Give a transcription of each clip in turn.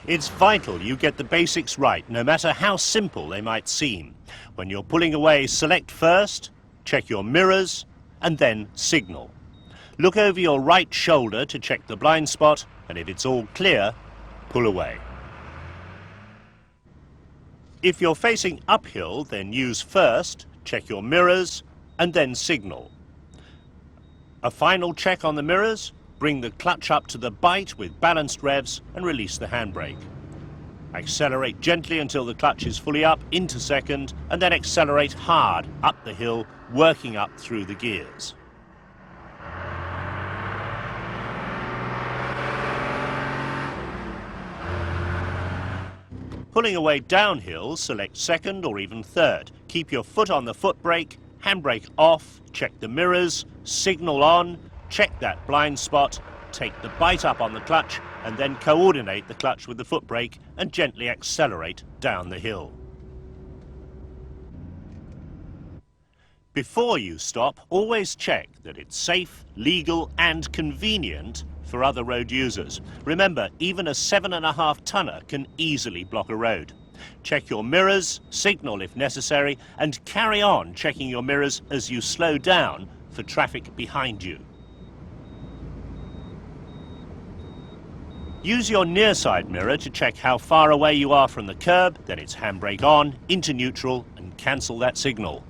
It's vital you get the basics right, no matter how simple they might seem. When you're pulling away, select first, check your mirrors, and then signal. Look over your right shoulder to check the blind spot, and if it's all clear, pull away. If you're facing uphill, then use first, check your mirrors, and then signal. A final check on the mirrors. Bring the clutch up to the bite with balanced revs and release the handbrake. Accelerate gently until the clutch is fully up into second, and then accelerate hard up the hill, working up through the gears. Pulling away downhill, select second or even third. Keep your foot on the foot brake, handbrake off, check the mirrors, signal on, check that blind spot, take the bite up on the clutch, and then coordinate the clutch with the foot brake and gently accelerate down the hill. Before you stop, always check that it's safe, legal and convenient for other road users. Remember, even a 7.5 tonner can easily block a road. Check your mirrors, signal if necessary, and carry on checking your mirrors as you slow down for traffic behind you. Use your near side mirror to check how far away you are from the curb, then it's handbrake on, into neutral, and cancel that signal.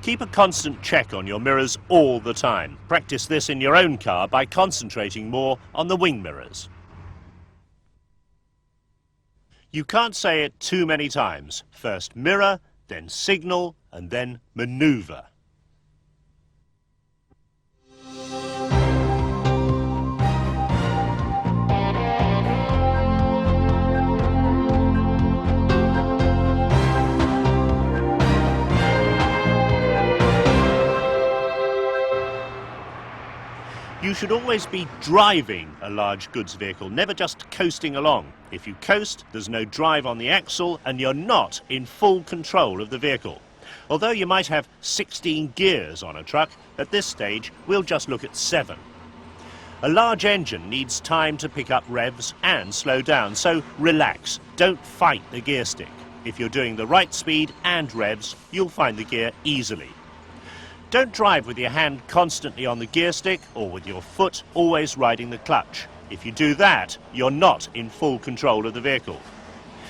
Keep a constant check on your mirrors all the time. Practice this in your own car by concentrating more on the wing mirrors. You can't say it too many times. First mirror, then signal, and then manoeuvre. You should always be driving a large goods vehicle, never just coasting along. If you coast, there's no drive on the axle and you're not in full control of the vehicle. Although you might have 16 gears on a truck, at this stage we'll just look at 7. A large engine needs time to pick up revs and slow down, so relax, don't fight the gear stick. If you're doing the right speed and revs, you'll find the gear easily. Don't drive with your hand constantly on the gear stick or with your foot always riding the clutch. If you do that, you're not in full control of the vehicle.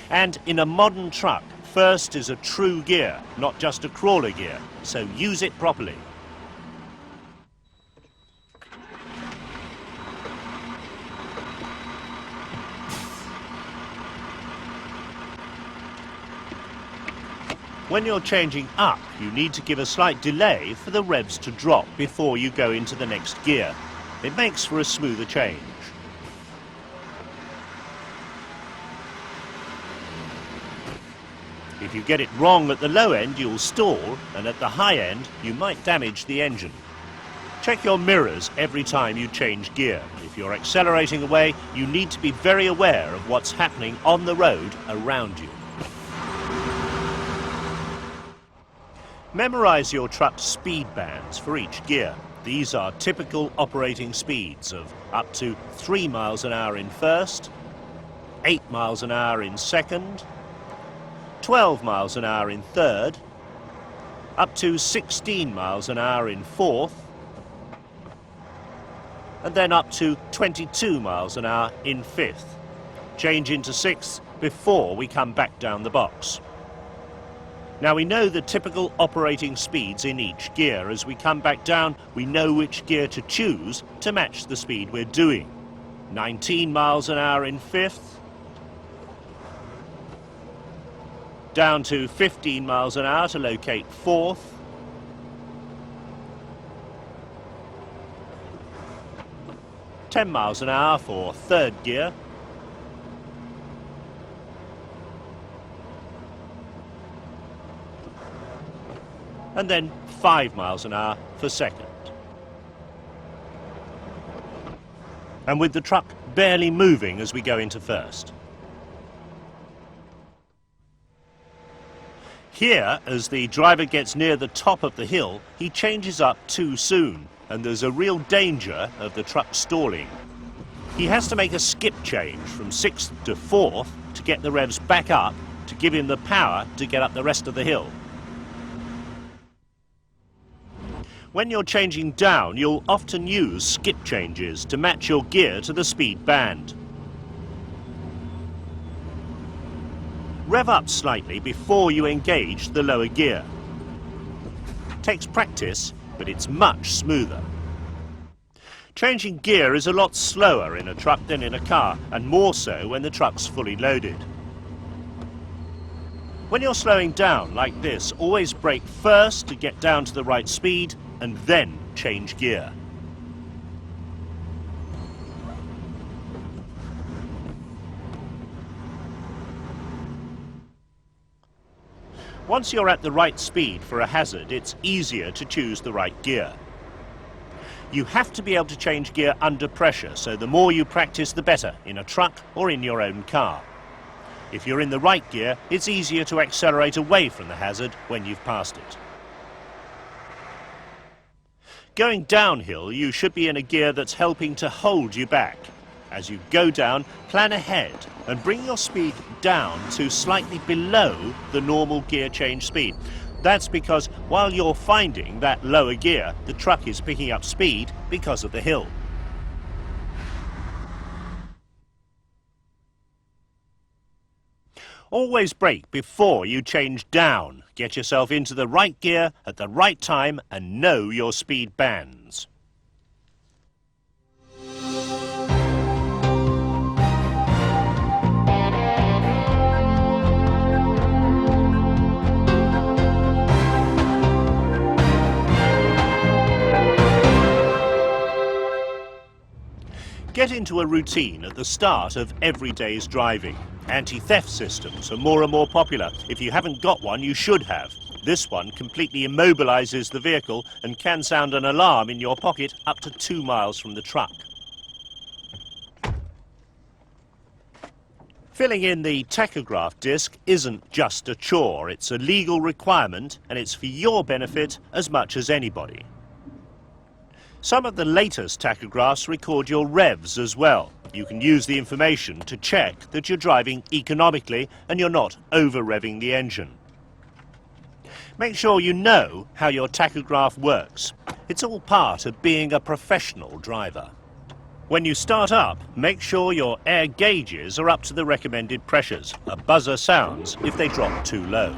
And in a modern truck, first is a true gear, not just a crawler gear, so use it properly. When you're changing up, you need to give a slight delay for the revs to drop before you go into the next gear. It makes for a smoother change. If you get it wrong at the low end, you'll stall, and at the high end, you might damage the engine. Check your mirrors every time you change gear. If you're accelerating away, you need to be very aware of what's happening on the road around you. Memorize your truck's speed bands for each gear. These are typical operating speeds of up to 3 miles an hour in first, 8 miles an hour in second, 12 miles an hour in third, up to 16 miles an hour in fourth, and then up to 22 miles an hour in fifth. Change into sixth before we come back down the box. Now we know the typical operating speeds in each gear. As we come back down, we know which gear to choose to match the speed we're doing. 19 miles an hour in fifth, down to 15 miles an hour to locate fourth, $10 miles an hour for third gear, and then 5 miles an hour for second. and with the truck barely moving as we go into first. Here, as the driver gets near the top of the hill, he changes up too soon, and there's a real danger of the truck stalling. He has to make a skip change from 6th to 4th to get the revs back up to give him the power to get up the rest of the hill. When you're changing down, you'll often use skip changes to match your gear to the speed band. Rev up slightly before you engage the lower gear. Takes practice, but it's much smoother. Changing gear is a lot slower in a truck than in a car, and more so when the truck's fully loaded. When you're slowing down like this, always brake first to get down to the right speed and then change gear. Once you're at the right speed for a hazard, it's easier to choose the right gear. You have to be able to change gear under pressure, so the more you practice, the better, in a truck or in your own car. If you're in the right gear, it's easier to accelerate away from the hazard when you've passed it. Going downhill, you should be in a gear that's helping to hold you back. As you go down, plan ahead and bring your speed down to slightly below the normal gear change speed. That's because while you're finding that lower gear, the truck is picking up speed because of the hill. Always brake before you change down. Get yourself into the right gear at the right time and know your speed bands. Get into a routine at the start of every day's driving. Anti-theft systems are more and more popular. If you haven't got one, you should have. This one completely immobilizes the vehicle and can sound an alarm in your pocket up to 2 miles from the truck. Filling in the tachograph disc isn't just a chore, it's a legal requirement and it's for your benefit as much as anybody. Some of the latest tachographs record your revs as well. You can use the information to check that you're driving economically and you're not over-revving the engine. Make sure you know how your tachograph works. It's all part of being a professional driver. When you start up, make sure your air gauges are up to the recommended pressures. A buzzer sounds if they drop too low.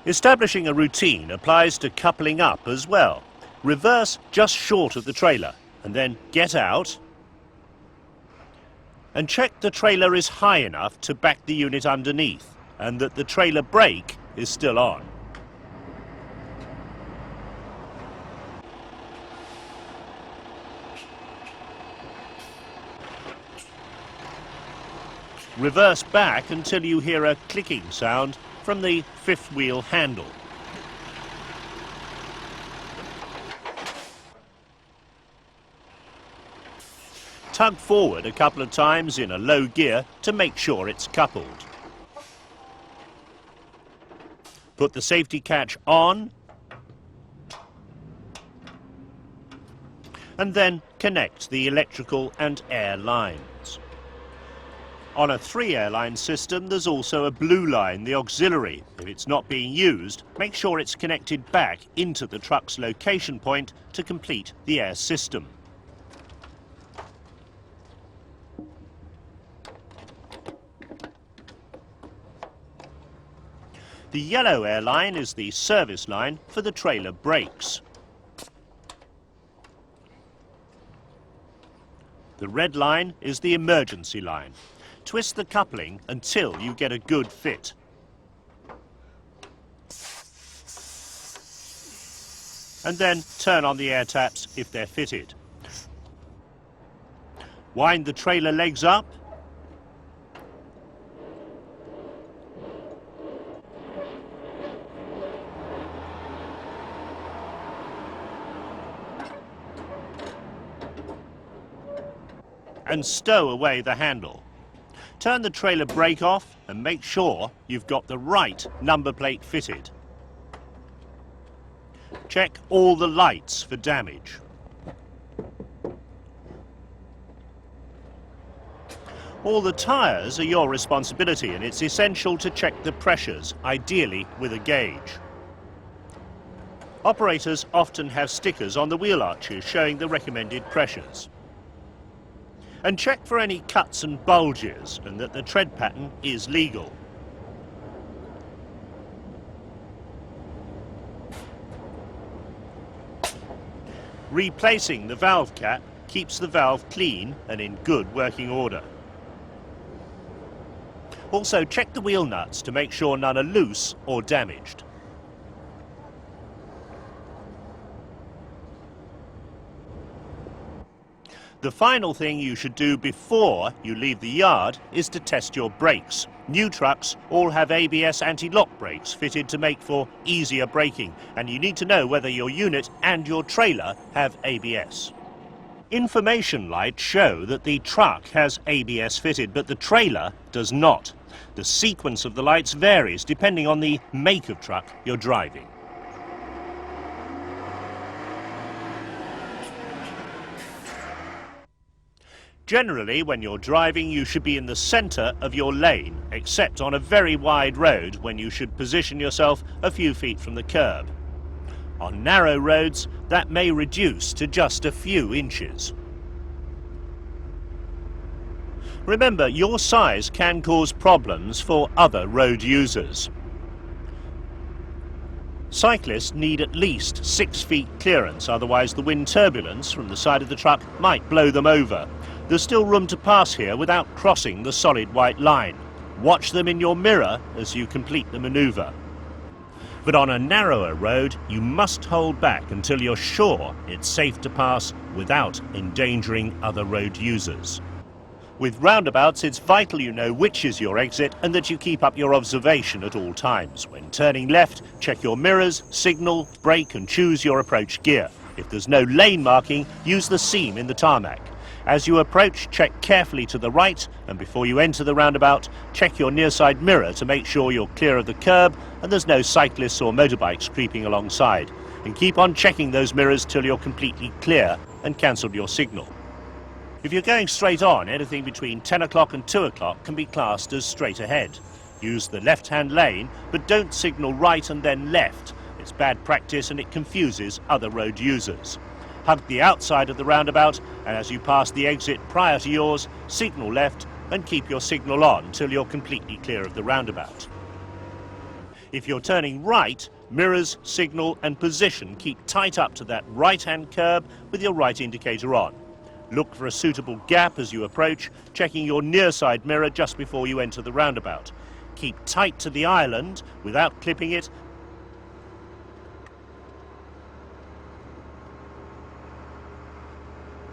Establishing a routine applies to coupling up as well. Reverse just short of the trailer and then get out and check the trailer is high enough to back the unit underneath and that the trailer brake is still on. Reverse back until you hear a clicking sound from the fifth wheel handle. Tug forward a couple of times in a low gear to make sure it's coupled. Put the safety catch on and then connect the electrical and air lines. On a 3-airline system, there's also a blue line, the auxiliary. If it's not being used, make sure it's connected back into the truck's location point to complete the air system. The yellow airline is the service line for the trailer brakes. The red line is the emergency line. Twist the coupling until you get a good fit. And then turn on the air taps if they're fitted. Wind the trailer legs up. and stow away the handle. Turn the trailer brake off and make sure you've got the right number plate fitted. Check all the lights for damage. All the tyres are your responsibility, and it's essential to check the pressures, ideally with a gauge. Operators often have stickers on the wheel arches showing the recommended pressures. And check for any cuts and bulges and that the tread pattern is legal. Replacing the valve cap keeps the valve clean and in good working order. Also check the wheel nuts to make sure none are loose or damaged. The final thing you should do before you leave the yard is to test your brakes. New trucks all have ABS anti-lock brakes fitted to make for easier braking, and you need to know whether your unit and your trailer have ABS. Information lights show that the truck has ABS fitted, but the trailer does not. The sequence of the lights varies depending on the make of truck you're driving. Generally, when you're driving, you should be in the centre of your lane, except on a very wide road when you should position yourself a few feet from the curb. On narrow roads, that may reduce to just a few inches. Remember, your size can cause problems for other road users. Cyclists need at least 6 feet clearance, otherwise the wind turbulence from the side of the truck might blow them over. There's still room to pass here without crossing the solid white line. Watch them in your mirror as you complete the manoeuvre. But on a narrower road, you must hold back until you're sure it's safe to pass without endangering other road users. With roundabouts, it's vital you know which is your exit and that you keep up your observation at all times. When turning left, check your mirrors, signal, brake and choose your approach gear. If there's no lane marking, use the seam in the tarmac. As you approach, check carefully to the right, and before you enter the roundabout, check your near side mirror to make sure you're clear of the curb and there's no cyclists or motorbikes creeping alongside. And keep on checking those mirrors till you're completely clear and cancelled your signal. If you're going straight on, anything between 10 o'clock and 2 o'clock can be classed as straight ahead. Use the left-hand lane, but don't signal right and then left. It's bad practice and it confuses other road users. Hug the outside of the roundabout, and as you pass the exit prior to yours, signal left and keep your signal on till you're completely clear of the roundabout. If you're turning right, mirrors, signal and position keep tight up to that right-hand curb with your right indicator on. Look for a suitable gap as you approach, checking your near side mirror just before you enter the roundabout. Keep tight to the island without clipping it,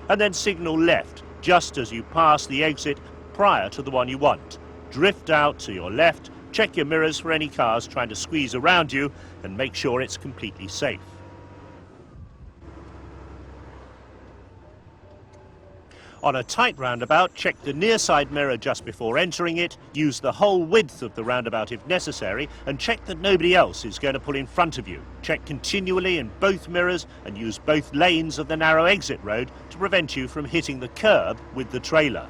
and then signal left just as you pass the exit prior to the one you want. Drift out to your left, check your mirrors for any cars trying to squeeze around you, and make sure it's completely safe. On a tight roundabout, check the near side mirror just before entering it, use the whole width of the roundabout if necessary, and check that nobody else is going to pull in front of you. Check continually in both mirrors and use both lanes of the narrow exit road to prevent you from hitting the curb with the trailer.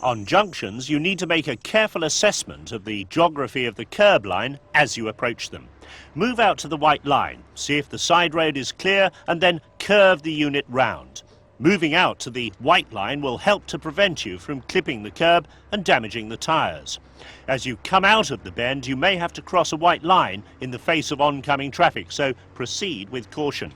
On junctions, you need to make a careful assessment of the geography of the curb line as you approach them. Move out to the white line, see if the side road is clear, and then curve the unit round. Moving out to the white line will help to prevent you from clipping the curb and damaging the tyres. As you come out of the bend, you may have to cross a white line in the face of oncoming traffic, so proceed with caution.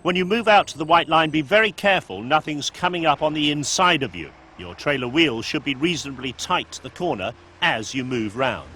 When you move out to the white line, be very careful nothing's coming up on the inside of you. Your trailer wheels should be reasonably tight to the corner as you move round.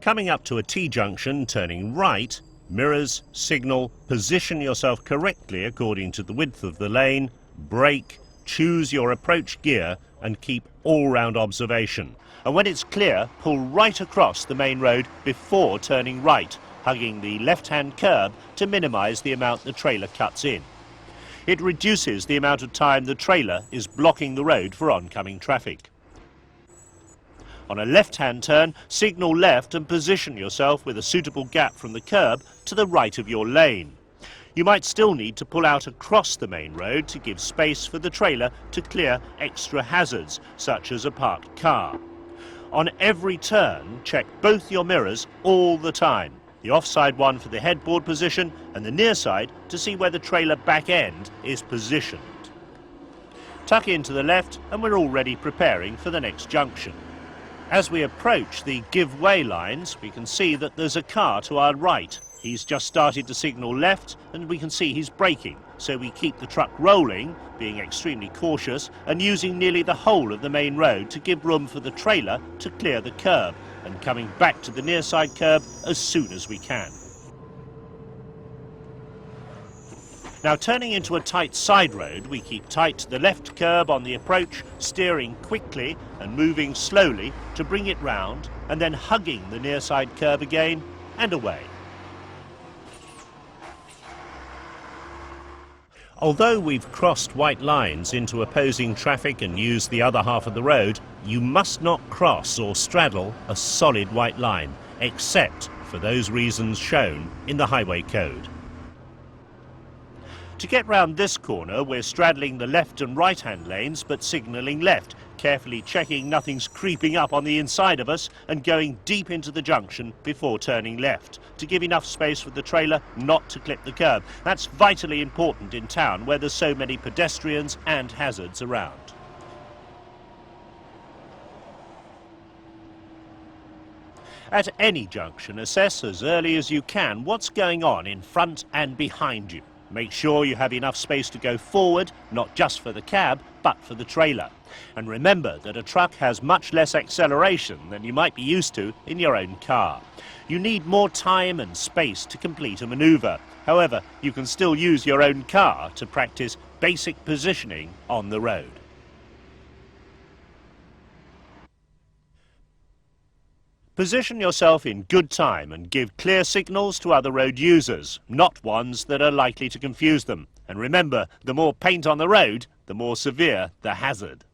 Coming up to a T-junction, turning right, Mirrors, signal, position yourself correctly according to the width of the lane, brake, choose your approach gear and keep all-round observation. And when it's clear, pull right across the main road before turning right, hugging the left-hand curb to minimise the amount the trailer cuts in. It reduces the amount of time the trailer is blocking the road for oncoming traffic. On a left-hand turn, signal left and position yourself with a suitable gap from the curb to the right of your lane. You might still need to pull out across the main road to give space for the trailer to clear extra hazards, such as a parked car. On every turn, check both your mirrors all the time. The offside one for the headboard position and the near side to see where the trailer back end is positioned. Tuck in to the left and we're already preparing for the next junction. As we approach the give way lines, we can see that there's a car to our right. He's just started to signal left and we can see he's braking, so we keep the truck rolling, being extremely cautious and using nearly the whole of the main road to give room for the trailer to clear the curb and coming back to the near side curb as soon as we can. Now turning into a tight side road, we keep tight to the left curb on the approach, steering quickly and moving slowly to bring it round and then hugging the near side curb again and away. Although we've crossed white lines into opposing traffic and used the other half of the road, you must not cross or straddle a solid white line, except for those reasons shown in the highway code. To get round this corner, we're straddling the left and right-hand lanes, but signalling left, carefully checking nothing's creeping up on the inside of us and going deep into the junction before turning left, to give enough space for the trailer not to clip the curb. That's vitally important in town, where there's so many pedestrians and hazards around. At any junction, assess as early as you can what's going on in front and behind you. Make sure you have enough space to go forward, not just for the cab, but for the trailer. And remember that a truck has much less acceleration than you might be used to in your own car. You need more time and space to complete a manoeuvre. However, you can still use your own car to practice basic positioning on the road. Position yourself in good time and give clear signals to other road users, not ones that are likely to confuse them. And remember, the more paint on the road, the more severe the hazard.